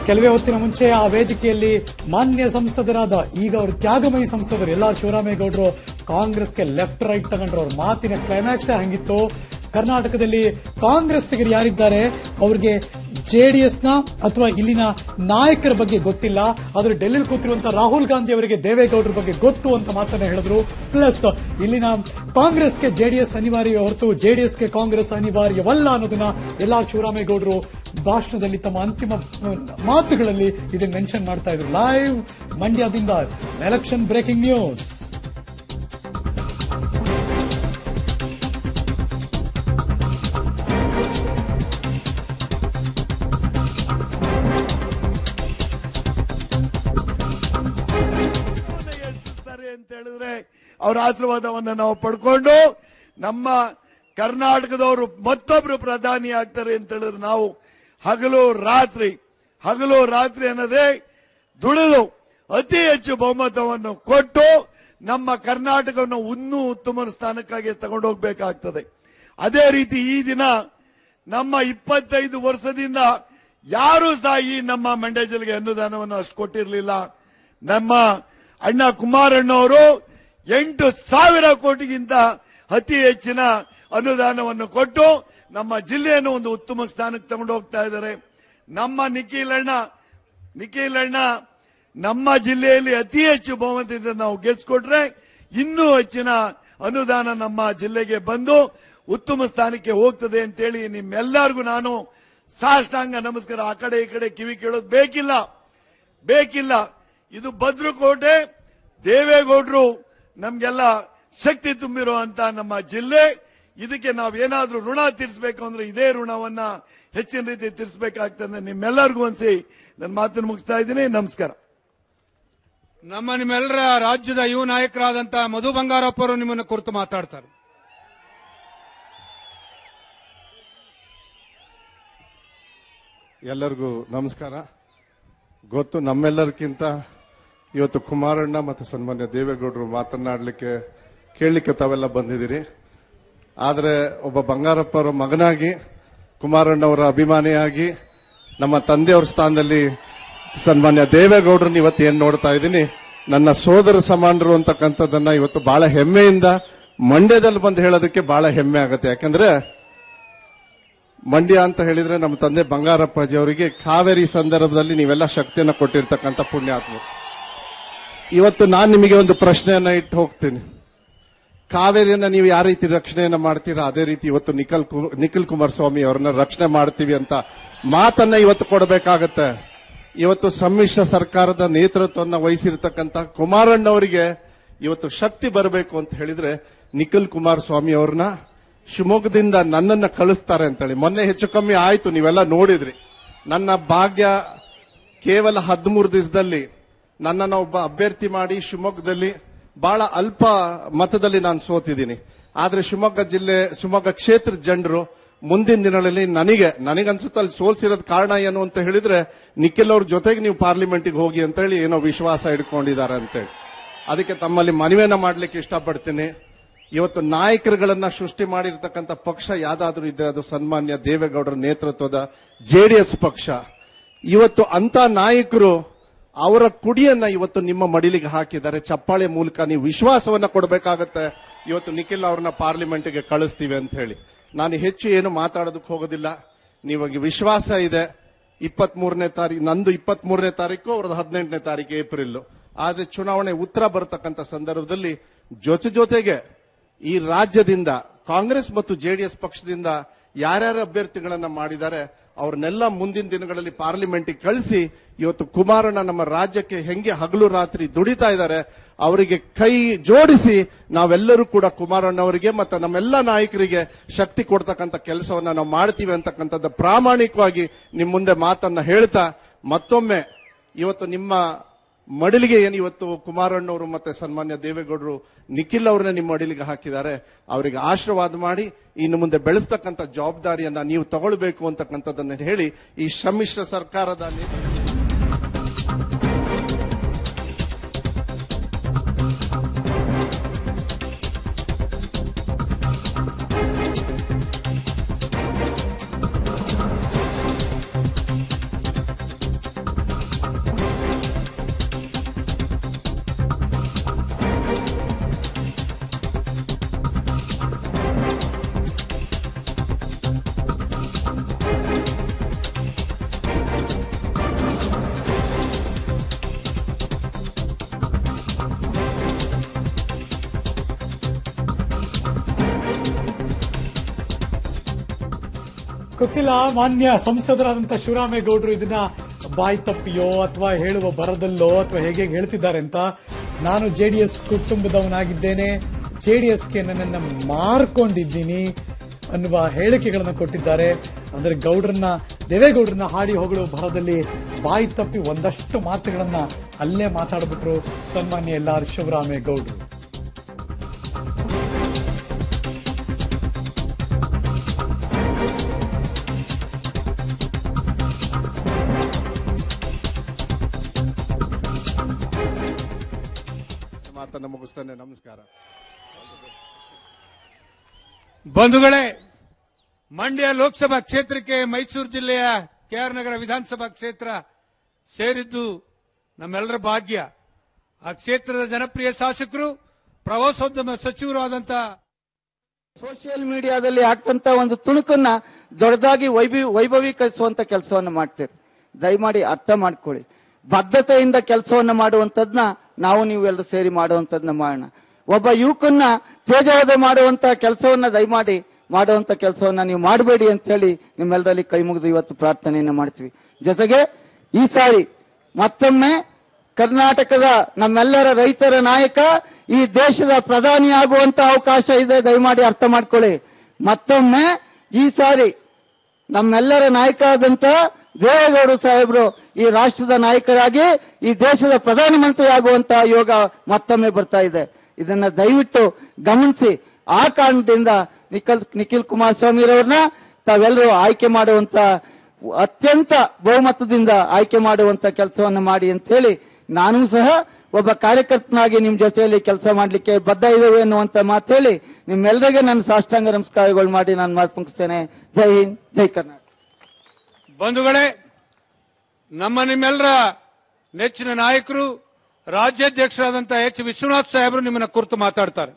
ಕೆಲವೇ ಹೊತ್ತಿನ ಮುಂಚೆ ಆ ವೇದಿಕೆಯಲ್ಲಿ ಮಾನ್ಯ ಸಂಸದರಾದ ಈಗ ಅವರು ತ್ಯಾಗಮಯಿ ಸಂಸದರು ಎಲ್.ಆರ್. ಶಿವರಾಮೇಗೌಡರು ಕಾಂಗ್ರೆಸ್ಗೆ ಲೆಫ್ಟ್ ರೈಟ್ ತಗೊಂಡ್ರು. ಅವ್ರ ಮಾತಿನ ಕ್ಲೈಮ್ಯಾಕ್ಸೇ ಹಂಗಿತ್ತು. ಕರ್ನಾಟಕದಲ್ಲಿ ಕಾಂಗ್ರೆಸ್ಸಿಗರು ಯಾರಿದ್ದಾರೆ ಅವರಿಗೆ ಜೆಡಿಎಸ್ನ ಅಥವಾ ಇಲ್ಲಿನ ನಾಯಕರ ಬಗ್ಗೆ ಗೊತ್ತಿಲ್ಲ, ಆದ್ರೆ ಡೆಲ್ಲಿಲಿ ಕೂತಿರುವಂತಹ ರಾಹುಲ್ ಗಾಂಧಿ ಅವರಿಗೆ ದೇವೇಗೌಡರ ಬಗ್ಗೆ ಗೊತ್ತು ಅಂತ ಮಾತನ್ನ ಹೇಳಿದ್ರು. ಪ್ಲಸ್ ಇಲ್ಲಿನ ಕಾಂಗ್ರೆಸ್ಗೆ ಜೆಡಿಎಸ್ ಅನಿವಾರ್ಯ ಹೊರತು ಜೆಡಿಎಸ್ಗೆ ಕಾಂಗ್ರೆಸ್ ಅನಿವಾರ್ಯವಲ್ಲ ಅನ್ನೋದನ್ನ ಎಲ್.ಆರ್. ಶಿವರಾಮೇಗೌಡರು ಭಾಷಣದಲ್ಲಿ ತಮ್ಮ ಅಂತಿಮ ಮಾತುಗಳಲ್ಲಿ ಇದನ್ನು ಮೆನ್ಷನ್ ಮಾಡ್ತಾ ಇದ್ರು. ಲೈವ್ ಮಂಡ್ಯದಿಂದ ಎಲೆಕ್ಷನ್ ಬ್ರೇಕಿಂಗ್ ನ್ಯೂಸ್. ಅಂತ ಹೇಳಿದ್ರೆ ಅವರ ಆಶೀರ್ವಾದವನ್ನು ನಾವು ಪಡ್ಕೊಂಡು ನಮ್ಮ ಕರ್ನಾಟಕದವರು ಮತ್ತೊಬ್ರು ಪ್ರಧಾನಿ ಆಗ್ತಾರೆ ಅಂತ ಹೇಳಿದ್ರೆ ನಾವು ಹಗಲು ರಾತ್ರಿ ಅನ್ನೋದೇ ದುಡಿದು ಅತಿ ಹೆಚ್ಚು ಬಹುಮತವನ್ನು ಕೊಟ್ಟು ನಮ್ಮ ಕರ್ನಾಟಕವನ್ನು ಇನ್ನೂ ಉತ್ತಮ ಸ್ಥಾನಕ್ಕಾಗಿ ತಗೊಂಡೋಗ್ಬೇಕಾಗ್ತದೆ. ಅದೇ ರೀತಿ ಈ ದಿನ ನಮ್ಮ 25 ವರ್ಷದಿಂದ ಯಾರೂ ಸಹ ಈ ನಮ್ಮ ಮಂಡ್ಯ ಜಿಲ್ಲೆಗೆ ಅನುದಾನವನ್ನು ಅಷ್ಟು ಕೊಟ್ಟಿರಲಿಲ್ಲ. ನಮ್ಮ ಅಣ್ಣ ಕುಮಾರಣ್ಣವರು 8,000 ಕೋಟಿಗಿಂತ ಅತಿ ಹೆಚ್ಚಿನ ಅನುದಾನವನ್ನು ಕೊಟ್ಟು ನಮ್ಮ ಜಿಲ್ಲೆಯನ್ನು ಒಂದು ಉತ್ತಮ ಸ್ಥಾನಕ್ಕೆ ತಗೊಂಡು ಹೋಗ್ತಾ ಇದ್ದಾರೆ. ನಮ್ಮ ನಿಖಿಲ್ ಅಣ್ಣ ನಮ್ಮ ಜಿಲ್ಲೆಯಲ್ಲಿ ಅತಿ ಹೆಚ್ಚು ಬಹುಮತದಿಂದ ನಾವು ಗೆಲ್ಸ್ಕೊಟ್ರೆ ಇನ್ನೂ ಹೆಚ್ಚಿನ ಅನುದಾನ ನಮ್ಮ ಜಿಲ್ಲೆಗೆ ಬಂದು ಉತ್ತಮ ಸ್ಥಾನಕ್ಕೆ ಹೋಗ್ತದೆ ಅಂತೇಳಿ ನಿಮ್ಮೆಲ್ಲರಿಗೂ ನಾನು ಸಾಷ್ಟಾಂಗ ನಮಸ್ಕಾರ. ಆ ಕಡೆ ಈ ಕಡೆ ಕಿವಿ ಕೇಳೋದು ಬೇಕಿಲ್ಲ. ಇದು ಭದ್ರಕೋಟೆ, ದೇವೇಗೌಡರು ನಮ್ಗೆಲ್ಲ ಶಕ್ತಿ ತುಂಬಿರುವಂತ ನಮ್ಮ ಜಿಲ್ಲೆ. ಇದಕ್ಕೆ ನಾವೇನಾದ್ರೂ ಋಣ ತೀರಿಸಬೇಕು ಅಂದ್ರೆ ಇದೇ ಋಣವನ್ನ ಹೆಚ್ಚಿನ ರೀತಿ ತೀರಿಸಬೇಕಾಗ್ತದೆ. ನಿಮ್ಮೆಲ್ಲರಿಗೂ ಅನ್ಸಿ ನನ್ನ ಮಾತನ್ನು ಮುಗಿಸ್ತಾ ಇದ್ದೀನಿ. ನಮಸ್ಕಾರ. ನಿಮ್ಮೆಲ್ಲರ ರಾಜ್ಯದ ಯುವ ನಾಯಕರಾದಂತ ಮಧು ಬಂಗಾರಪ್ಪ ಅವರು ನಿಮ್ಮನ್ನು ಕುರಿತು ಮಾತಾಡ್ತಾರೆ. ಎಲ್ಲರಿಗೂ ನಮಸ್ಕಾರ. ಗೊತ್ತು, ನಮ್ಮೆಲ್ಲರಿಗಿಂತ ಇವತ್ತು ಕುಮಾರಣ್ಣ ಮತ್ತು ಸನ್ಮಾನ್ಯ ದೇವೇಗೌಡರು ಮಾತನಾಡಲಿಕ್ಕೆ ಕೇಳಲಿಕ್ಕೆ ತಾವೆಲ್ಲ ಬಂದಿದ್ದೀರಿ. ಆದರೆ ಒಬ್ಬ ಬಂಗಾರಪ್ಪ ಅವರ ಮಗನಾಗಿ, ಕುಮಾರಣ್ಣವರ ಅಭಿಮಾನಿಯಾಗಿ, ನಮ್ಮ ತಂದೆಯವರ ಸ್ಥಾನದಲ್ಲಿ ಸನ್ಮಾನ್ಯ ದೇವೇಗೌಡರನ್ನ ಇವತ್ತು ಏನ್ ನೋಡ್ತಾ ಇದ್ದೀನಿ, ನನ್ನ ಸೋದರ ಸಮಾನರು ಅಂತಕ್ಕಂಥದ್ದನ್ನ ಇವತ್ತು ಬಹಳ ಹೆಮ್ಮೆಯಿಂದ ಮಂಡ್ಯದಲ್ಲಿ ಬಂದು ಹೇಳೋದಕ್ಕೆ ಬಹಳ ಹೆಮ್ಮೆ ಆಗುತ್ತೆ. ಯಾಕಂದ್ರೆ ಮಂಡ್ಯ ಅಂತ ಹೇಳಿದ್ರೆ ನಮ್ಮ ತಂದೆ ಬಂಗಾರಪ್ಪಾಜಿ ಅವರಿಗೆ ಕಾವೇರಿ ಸಂದರ್ಭದಲ್ಲಿ ನೀವೆಲ್ಲ ಶಕ್ತಿಯನ್ನ ಕೊಟ್ಟಿರ್ತಕ್ಕಂಥ ಪುಣ್ಯಾತ್ಮ. ಇವತ್ತು ನಾನು ನಿಮಗೆ ಒಂದು ಪ್ರಶ್ನೆಯನ್ನ ಇಟ್ಟು ಹೋಗ್ತೀನಿ. ಕಾವೇರಿಯನ್ನ ನೀವು ಯಾವ ರೀತಿ ರಕ್ಷಣೆಯನ್ನ ಮಾಡ್ತೀರಾ, ಅದೇ ರೀತಿ ಇವತ್ತು ನಿಖಿಲ್ ಕುಮಾರಸ್ವಾಮಿ ಅವರನ್ನ ರಕ್ಷಣೆ ಮಾಡ್ತೀವಿ ಅಂತ ಮಾತನ್ನ ಇವತ್ತು ಕೊಡಬೇಕಾಗತ್ತೆ. ಇವತ್ತು ಸಮ್ಮಿಶ್ರ ಸರ್ಕಾರದ ನೇತೃತ್ವವನ್ನು ವಹಿಸಿರ್ತಕ್ಕಂಥ ಕುಮಾರಣ್ಣವರಿಗೆ ಇವತ್ತು ಶಕ್ತಿ ಬರಬೇಕು ಅಂತ ಹೇಳಿದ್ರೆ ನಿಖಿಲ್ ಕುಮಾರಸ್ವಾಮಿ ಅವ್ರನ್ನ ಶಿವಮೊಗ್ಗದಿಂದ ನನ್ನನ್ನ ಕಳಿಸ್ತಾರೆ ಅಂತೇಳಿ ಮೊನ್ನೆ ಹೆಚ್ಚು ಕಮ್ಮಿ ಆಯ್ತು, ನೀವೆಲ್ಲ ನೋಡಿದ್ರಿ. ನನ್ನ ಭಾಗ್ಯ ಕೇವಲ 13 ದಿವಸದಲ್ಲಿ ನನ್ನನ್ನು ಒಬ್ಬ ಅಭ್ಯರ್ಥಿ ಮಾಡಿ ಶಿವಮೊಗ್ಗದಲ್ಲಿ ಬಹಳ ಅಲ್ಪ ಮತದಲ್ಲಿ ನಾನು ಸೋತಿದ್ದೀನಿ. ಆದ್ರೆ ಶಿವಮೊಗ್ಗ ಕ್ಷೇತ್ರದ ಜನರು ಮುಂದಿನ ದಿನಗಳಲ್ಲಿ ನನಗನ್ಸುತ್ತೆ ಅಲ್ಲಿ ಸೋಲ್ಸಿರೋದ್ ಕಾರಣ ಏನು ಅಂತ ಹೇಳಿದ್ರೆ ನಿಖಿಲ್ ಅವ್ರ ಜೊತೆಗೆ ನೀವು ಪಾರ್ಲಿಮೆಂಟ್ಗೆ ಹೋಗಿ ಅಂತ ಹೇಳಿ ಏನೋ ವಿಶ್ವಾಸ ಇಟ್ಕೊಂಡಿದ್ದಾರೆ ಅಂತೇಳಿ. ಅದಕ್ಕೆ ತಮ್ಮಲ್ಲಿ ಮನವಿಯನ್ನ ಮಾಡ್ಲಿಕ್ಕೆ ಇಷ್ಟಪಡ್ತೀನಿ. ಇವತ್ತು ನಾಯಕರುಗಳನ್ನ ಸೃಷ್ಟಿ ಮಾಡಿರ್ತಕ್ಕಂಥ ಪಕ್ಷ ಯಾವ್ದಾದ್ರೂ ಇದ್ರೆ ಅದು ಸನ್ಮಾನ್ಯ ದೇವೇಗೌಡರ ನೇತೃತ್ವದ ಜೆಡಿಎಸ್ ಪಕ್ಷ. ಇವತ್ತು ಅಂತ ನಾಯಕರು ಅವರ ಕುಡಿಯನ್ನ ಇವತ್ತು ನಿಮ್ಮ ಮಡಿಲಿಗೆ ಹಾಕಿದ್ದಾರೆ. ಚಪ್ಪಾಳೆ ಮೂಲಕ ನೀವು ವಿಶ್ವಾಸವನ್ನ ಕೊಡಬೇಕಾಗತ್ತೆ. ಇವತ್ತು ನಿಖಿಲ್ ಅವ್ರನ್ನ ಪಾರ್ಲಿಮೆಂಟ್ಗೆ ಕಳಿಸ್ತೀವಿ ಅಂತ ಹೇಳಿ ನಾನು ಹೆಚ್ಚು ಏನು ಮಾತಾಡೋದಕ್ಕೆ ಹೋಗೋದಿಲ್ಲ. ನೀವಾಗ ವಿಶ್ವಾಸ ಇದೆ. 23ನೇ ತಾರೀಕು ನಂದು 23ನೇ ತಾರೀಕು, ಅವ್ರದ್ದು 18ನೇ ತಾರೀಕು ಏಪ್ರಿಲ್. ಆದ್ರೆ ಚುನಾವಣೆ ಉತ್ತರ ಬರತಕ್ಕಂಥ ಸಂದರ್ಭದಲ್ಲಿ ಜೊತೆಗೆ ಈ ರಾಜ್ಯದಿಂದ ಕಾಂಗ್ರೆಸ್ ಮತ್ತು ಜೆಡಿಎಸ್ ಪಕ್ಷದಿಂದ ಯಾರ್ಯಾರ ಅಭ್ಯರ್ಥಿಗಳನ್ನ ಮಾಡಿದ್ದಾರೆ ಅವ್ರನ್ನೆಲ್ಲ ಮುಂದಿನ ದಿನಗಳಲ್ಲಿ ಪಾರ್ಲಿಮೆಂಟ್ಗೆ ಕಳಿಸಿ ಇವತ್ತು ಕುಮಾರಣ್ಣ ನಮ್ಮ ರಾಜ್ಯಕ್ಕೆ ಹೆಂಗೆ ಹಗಲು ರಾತ್ರಿ ದುಡಿತಾ ಇದ್ದಾರೆ ಅವರಿಗೆ ಕೈ ಜೋಡಿಸಿ ನಾವೆಲ್ಲರೂ ಕೂಡ ಕುಮಾರಣ್ಣವರಿಗೆ ಮತ್ತು ನಮ್ಮೆಲ್ಲ ನಾಯಕರಿಗೆ ಶಕ್ತಿ ಕೊಡ್ತಕ್ಕಂಥ ಕೆಲಸವನ್ನ ನಾವು ಮಾಡ್ತೀವಿ ಅಂತಕ್ಕಂಥದ್ದು ಪ್ರಾಮಾಣಿಕವಾಗಿ ನಿಮ್ಮ ಮುಂದೆ ಮಾತನ್ನ ಹೇಳ್ತಾ ಮತ್ತೊಮ್ಮೆ ಇವತ್ತು ನಿಮ್ಮ ಮಡಿಲಿಗೆ ಏನು ಇವತ್ತು ಕುಮಾರಣ್ಣವರು ಮತ್ತೆ ಸನ್ಮಾನ್ಯ ದೇವೇಗೌಡರು ನಿಖಿಲ್ ಅವ್ರನ್ನ ನಿಮ್ಮ ಮಡಿಲಿಗೆ ಹಾಕಿದ್ದಾರೆ, ಅವರಿಗೆ ಆಶೀರ್ವಾದ ಮಾಡಿ ಇನ್ನು ಮುಂದೆ ಬೆಳೆಸ್ತಕ್ಕಂಥ ಜವಾಬ್ದಾರಿಯನ್ನ ನೀವು ತಗೊಳ್ಬೇಕು ಅಂತಕ್ಕಂಥದ್ದನ್ನ ಹೇಳಿ ಈ ಸಮ್ಮಿಶ್ರ ಸರ್ಕಾರದ ಗೊತ್ತಿಲ್ಲ ಮಾನ್ಯ ಸಂಸದರಾದಂತ ಶಿವರಾಮೇಗೌಡರು ಇದನ್ನ ಬಾಯಿ ತಪ್ಪಿಯೋ ಅಥವಾ ಹೇಳುವ ಬರದಲ್ಲೋ ಅಥವಾ ಹೇಗೆ ಹೇಳ್ತಿದ್ದಾರೆ ಅಂತ. ನಾನು ಜೆಡಿಎಸ್ ಕುಟುಂಬದವನಾಗಿದ್ದೇನೆ, ಜೆಡಿಎಸ್ಗೆ ನನ್ನನ್ನು ಮಾರ್ಕೊಂಡಿದ್ದೀನಿ ಅನ್ನುವ ಹೇಳಿಕೆಗಳನ್ನು ಕೊಟ್ಟಿದ್ದಾರೆ. ಅಂದರೆ ದೇವೇಗೌಡರನ್ನ ಹಾಡಿ ಹೊಗಳು ಭರದಲ್ಲಿ ಬಾಯಿ ತಪ್ಪಿ ಒಂದಷ್ಟು ಮಾತುಗಳನ್ನ ಅಲ್ಲೇ ಮಾತಾಡ್ಬಿಟ್ರು ಸನ್ಮಾನ್ಯ ಎಲ್.ಆರ್. ಶಿವರಾಮೇಗೌಡರು. ಮಾತನ್ನ ಮುಗಿಸ್ತೇನೆ. ನಮಸ್ಕಾರ. ಬಂಧುಗಳೇ, ಮಂಡ್ಯ ಲೋಕಸಭಾ ಕ್ಷೇತ್ರಕ್ಕೆ ಮೈಸೂರು ಜಿಲ್ಲೆಯ ಕೆಆರ್ ನಗರ ವಿಧಾನಸಭಾ ಕ್ಷೇತ್ರ ಸೇರಿದ್ದು ನಮ್ಮೆಲ್ಲರ ಭಾಗ್ಯ. ಆ ಕ್ಷೇತ್ರದ ಜನಪ್ರಿಯ ಶಾಸಕರು, ಪ್ರವಾಸೋದ್ಯಮ ಸಚಿವರು ಆದಂತ ಸೋಷಿಯಲ್ ಮೀಡಿಯಾದಲ್ಲಿ ಆಗ್ತಂತ ಒಂದು ತುಣುಕನ್ನ ದೊಡ್ಡದಾಗಿ ವೈಭವೀಕರಿಸುವಂತ ಕೆಲಸವನ್ನು ಮಾಡ್ತೀರಿ. ದಯಮಾಡಿ ಅರ್ಥ ಮಾಡ್ಕೊಳ್ಳಿ. ಬದ್ಧತೆಯಿಂದ ಕೆಲಸವನ್ನ ಮಾಡುವಂತದ್ನ ನಾವು ನೀವೆಲ್ಲರೂ ಸೇರಿ ಮಾಡುವಂತದ್ನ ಮಾಡೋಣ. ಒಬ್ಬ ಯುವಕನ್ನ ತೇಜೋವಧೆ ಮಾಡುವಂತ ಕೆಲಸವನ್ನ ದಯಮಾಡಿ ಮಾಡುವಂತ ಕೆಲಸವನ್ನ ನೀವು ಮಾಡಬೇಡಿ ಅಂತ ಹೇಳಿ ನಿಮ್ಮೆಲ್ಲರಲ್ಲಿ ಕೈ ಮುಗಿದು ಇವತ್ತು ಪ್ರಾರ್ಥನೆಯನ್ನ ಮಾಡ್ತೀವಿ. ಜೊತೆಗೆ ಈ ಸಾರಿ ಮತ್ತೊಮ್ಮೆ ಕರ್ನಾಟಕದ ನಮ್ಮೆಲ್ಲರ ರೈತರ ನಾಯಕ, ಈ ದೇಶದ ಪ್ರಧಾನಿ ಆಗುವಂತ ಅವಕಾಶ ಇದೆ. ದಯಮಾಡಿ ಅರ್ಥ ಮಾಡ್ಕೊಳ್ಳಿ. ಮತ್ತೊಮ್ಮೆ ಈ ಸಾರಿ ನಮ್ಮೆಲ್ಲರ ನಾಯಕ ಆದಂತ ದೇವೇಗೌಡ ಸಾಹೇಬರು ಈ ರಾಷ್ಟ್ರದ ನಾಯಕರಾಗಿ ಈ ದೇಶದ ಪ್ರಧಾನಮಂತ್ರಿ ಆಗುವಂತಹ ಯೋಗ ಮತ್ತೊಮ್ಮೆ ಬರ್ತಾ ಇದೆ. ಇದನ್ನ ದಯವಿಟ್ಟು ಗಮನಿಸಿ. ಆ ಕಾರಣದಿಂದ ನಿಖಿಲ್ ಕುಮಾರಸ್ವಾಮಿರವ್ರನ್ನ ತಾವೆಲ್ಲರೂ ಆಯ್ಕೆ ಮಾಡುವಂತ, ಅತ್ಯಂತ ಬಹುಮತದಿಂದ ಆಯ್ಕೆ ಮಾಡುವಂತ ಕೆಲಸವನ್ನು ಮಾಡಿ ಅಂತ ಹೇಳಿ ನಾನು ಸಹ ಒಬ್ಬ ಕಾರ್ಯಕರ್ತನಾಗಿ ನಿಮ್ ಜೊತೆಯಲ್ಲಿ ಕೆಲಸ ಮಾಡಲಿಕ್ಕೆ ಬದ್ಧ ಇದ್ದೇವೆ ಅನ್ನುವಂತ ಮಾತು ಹೇಳಿ ನಿಮ್ಮೆಲ್ಲರಿಗೆ ನನ್ನ ಸಾಷ್ಟಾಂಗ ನಮಸ್ಕಾರಗಳು ಮಾಡಿ ನಾನು ಮಾತು ಮುಗಿಸ್ತೇನೆ. ಜೈ ಹಿಂದ್, ಜೈ ಕರ್ನಾಟಕ. ಬಂಧುಗಳೇ, ನಿಮ್ಮೆಲ್ಲರ ನೆಚ್ಚಿನ ನಾಯಕರು, ರಾಜ್ಯಾಧ್ಯಕ್ಷರಾದಂಥ ಎಚ್ ವಿಶ್ವನಾಥ್ ಸಾಹೇಬರು ನಿಮ್ಮನ್ನ ಕುರಿತು ಮಾತಾಡ್ತಾರೆ.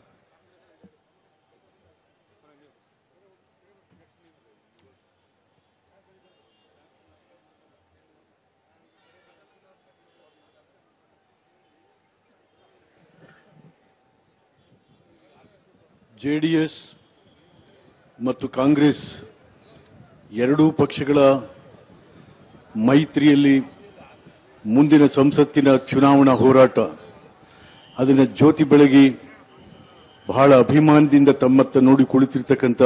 ಜೆಡಿಎಸ್ ಮತ್ತು ಕಾಂಗ್ರೆಸ್ ಎರಡೂ ಪಕ್ಷಗಳ ಮೈತ್ರಿಯಲ್ಲಿ ಮುಂದಿನ ಸಂಸತ್ತಿನ ಚುನಾವಣಾ ಹೋರಾಟ ಅದನ್ನು ಜ್ಯೋತಿ ಬೆಳಗಿ ಬಹಳ ಅಭಿಮಾನದಿಂದ ತಮ್ಮತ್ತ ನೋಡಿ ಕುಳಿತಿರ್ತಕ್ಕಂಥ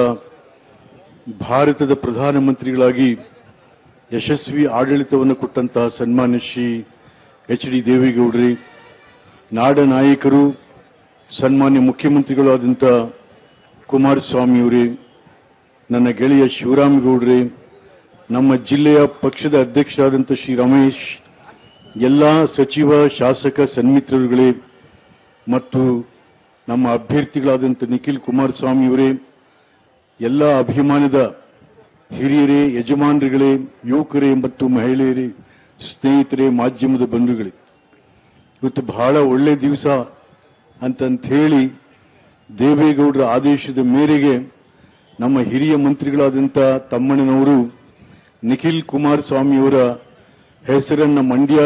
ಭಾರತದ ಪ್ರಧಾನಮಂತ್ರಿಗಳಾಗಿ ಯಶಸ್ವಿ ಆಡಳಿತವನ್ನು ಕೊಟ್ಟಂತಹ ಸನ್ಮಾನ್ಯ ಶ್ರೀ ಎಚ್ ಡಿ ದೇವೇಗೌಡರೇ, ನಾಡ ನಾಯಕರು ಸನ್ಮಾನ್ಯ ಮುಖ್ಯಮಂತ್ರಿಗಳಾದಂಥ ಕುಮಾರಸ್ವಾಮಿಯವರೇ, ನನ್ನ ಗೆಳೆಯ ಶಿವರಾಮೇಗೌಡರೇ, ನಮ್ಮ ಜಿಲ್ಲೆಯ ಪಕ್ಷದ ಅಧ್ಯಕ್ಷರಾದಂಥ ಶ್ರೀ ರಮೇಶ್, ಎಲ್ಲ ಸಚಿವ ಶಾಸಕ ಸನ್ಮಿತ್ರರುಗಳೇ ಮತ್ತು ನಮ್ಮ ಅಭ್ಯರ್ಥಿಗಳಾದಂಥ ನಿಖಿಲ್ ಕುಮಾರಸ್ವಾಮಿಯವರೇ, ಎಲ್ಲ ಅಭಿಮಾನದ ಹಿರಿಯರೇ, ಯಜಮಾನರುಗಳೇ, ಯುವಕರೇ ಮತ್ತು ಮಹಿಳೆಯರೇ, ಸ್ನೇಹಿತರೇ, ಮಾಧ್ಯಮದ ಬಂಧುಗಳೇ, ಇವತ್ತು ಬಹಳ ಒಳ್ಳೆ ದಿವಸ ಅಂತಂತ ಹೇಳಿ ದೇವೇಗೌಡರ ಆದೇಶದ ಮೇರೆಗೆ ನಮ್ಮ ಹಿರಿಯ ಮಂತ್ರಿಗಳಾದಂಥ ತಮ್ಮಣ್ಣನವರು ನಿಖಿಲ್ ಕುಮಾರಸ್ವಾಮಿಯವರ ಹೆಸರನ್ನ ಮಂಡ್ಯ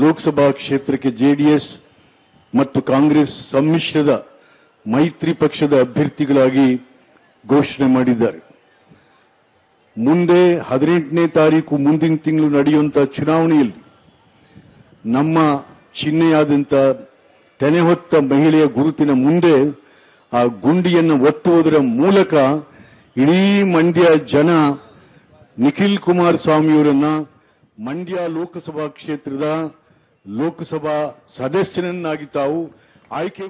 ಲೋಕಸಭಾ ಕ್ಷೇತ್ರಕ್ಕೆ ಜೆಡಿಎಸ್ ಮತ್ತು ಕಾಂಗ್ರೆಸ್ ಸಮ್ಮಿಶ್ರದ ಮೈತ್ರಿ ಪಕ್ಷದ ಅಭ್ಯರ್ಥಿಗಳಾಗಿ ಘೋಷಣೆ ಮಾಡಿದ್ದಾರೆ. ಮುಂದೆ 18ನೇ ತಾರೀಕು ಮುಂದಿನ ತಿಂಗಳು ನಡೆಯುವಂತಹ ಚುನಾವಣೆಯಲ್ಲಿ ನಮ್ಮ ಚಿಹ್ನೆಯಾದಂಥ ತೆನೆ ಹೊತ್ತ ಮಹಿಳೆಯ ಗುರುತಿನ ಮುಂದೆ ಆ ಗುಂಡಿಯನ್ನು ಒತ್ತುವುದರ ಮೂಲಕ ಇಡೀ ಮಂಡ್ಯ ಜನ ನಿಖಿಲ್ ಕುಮಾರಸ್ವಾಮಿಯವರನ್ನ ಮಂಡ್ಯ ಲೋಕಸಭಾ ಕ್ಷೇತ್ರದ ಲೋಕಸಭಾ ಸದಸ್ಯನನ್ನಾಗಿ ತಾವು ಆಯ್ಕೆ